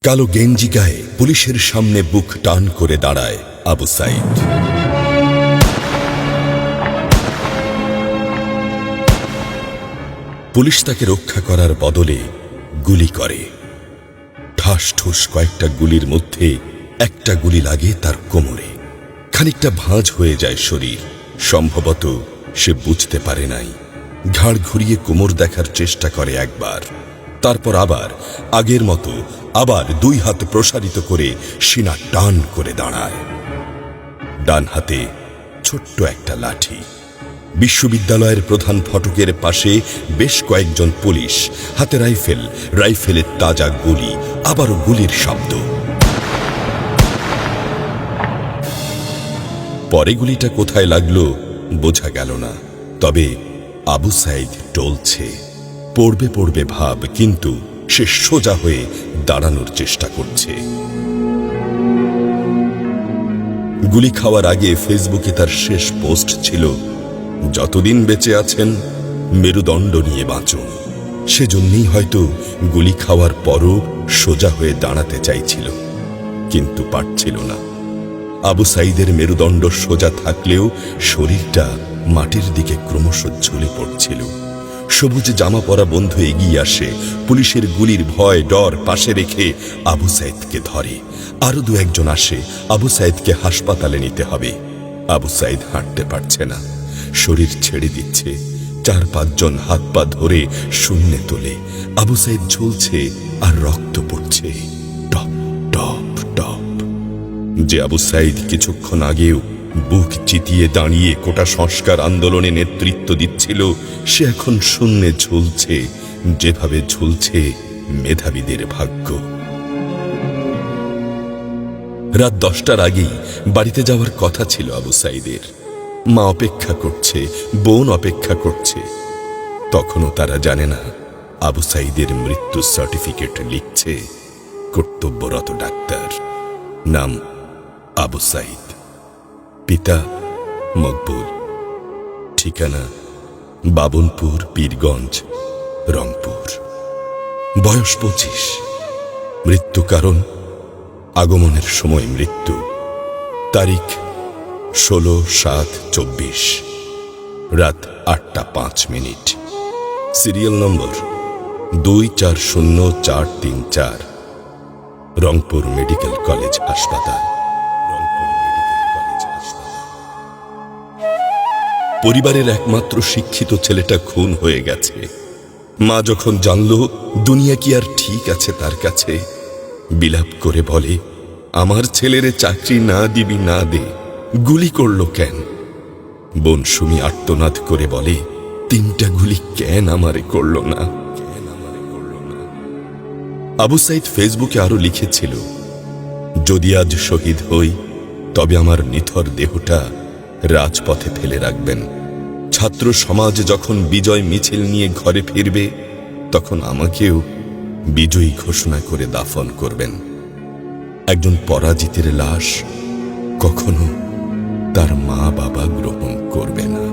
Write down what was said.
কালো গেঞ্জি গায়ে পুলিশের সামনে বুক টান করে দাঁড়ায় আবু সাইদ। পুলিশ তাকে রক্ষা করার বদলে গুলি করে। ঠাস ঠুস কয়েকটা গুলির মধ্যে একটা গুলি লাগে তার কোমরে। খানিকটা ভাঁজ হয়ে যায় শরীর। সম্ভবত সে বুঝতে পারে নাই। ঘাড় ঘুরিয়ে কোমর দেখার চেষ্টা করে একবার, তারপর আবার আগের মতো আবার দুই হাত প্রসারিত করে সিনা টান করে দাঁড়ায়। ডান হাতে ছোট্ট একটা লাঠি। বিশ্ববিদ্যালয়ের প্রধান ফটকের পাশে বেশ কয়েকজন পুলিশ, হাতে রাইফেল, রাইফেলের তাজা গুলি, আবারও গুলির শব্দ। পরে গুলিটা কোথায় লাগলো বোঝা গেল না। তবে আবু সাইদ টলছে। পড়বে পড়বে ভাব, কিন্তু সে সোজা হয়ে দাঁড়ানোর চেষ্টা করছে। গুলি খাওয়ার আগে ফেসবুকে তার শেষ পোস্ট ছিল, যতদিন বেঁচে আছেন মেরুদণ্ড নিয়ে বাঁচুন। সেজন্যই হয়তো গুলি খাওয়ার পরও সোজা হয়ে দাঁড়াতে চাইছিল, কিন্তু পারছিল না। আবু সাইদের মেরুদণ্ড সোজা থাকলেও শরীরটা মাটির দিকে ক্রমশ ঝুলে পড়ছিল। সবুজ জামা পরা বন্ধু এগিয়ে আসে, পুলিশের গুলির ভয় ডর পাশে রেখে আবু সাইদকে ধরে। আরো দু একজন আসে, আবু সাইদকে হাসপাতালে নিতে হবে। আবু সাইদ হাঁটতে পারছে না, শরীর ছেড়ে দিচ্ছে। 4-5 জন হাত পা ধরে শূন্যে তোলে। আবু সাইদ ঝুলছে আর রক্ত পড়ছে টপ টপ টপ। যে আবু সাইদ কিছুক্ষণ আগেও বুক চিতিয়ে দাঁড়িয়ে কোটা সংস্কার আন্দোলনে নেতৃত্ব দিচ্ছিল, সে এখন শূন্যে ঝুলছে, যেভাবে ঝুলছে মেধাবীদের ভাগ্য। রাত 10টার আগেই বাড়িতে যাওয়ার কথা ছিল আবু সাইদের। মা অপেক্ষা করছে, বোন অপেক্ষা করছে। তখনও তারা জানে না আবু সাইদের মৃত্যু সার্টিফিকেট লিখছে কর্তব্যরত ডাক্তার। নাম আবু সাইদ, পিতা মকবুল, ঠিকানা বাবনপুর, পীরগঞ্জ, রংপুর। বয়স 25। মৃত্যু কারণ আগমনের সময় মৃত্যু। তারিখ 16/7/24, রাত 8টা 5 minute. Serial number 240434, Rangpur medical college হাসপাতাল। পরিবারের একমাত্র শিক্ষিত ছেলেটা খুন হয়ে গেছে। মা যখন জানল দুনিয়া কি আর ঠিক আছে তার কাছে, বিলাপ করে বলে, আমার ছেলেরে চাকরি না দিবি না দে, গুলি করলো কেন? বোন সুমি আর্তনাদ করে বলে, 3টা গুলি কেন আমারে করলো না? আবু সাইদ ফেসবুকে আরো লিখেছিল, যদি আজ শহীদ হই তবে আমার নিথর দেহটা রাজপথে ফেলে রাখবেন। ছাত্র সমাজ যখন বিজয় মিছিল নিয়ে ঘরে ফিরবে, তখন আমাকেও বিজয়ী ঘোষণা করে দাফন করবেন। একজন পরাজিতের লাশ কখনো তার মা বাবা গ্রহণ করবে না।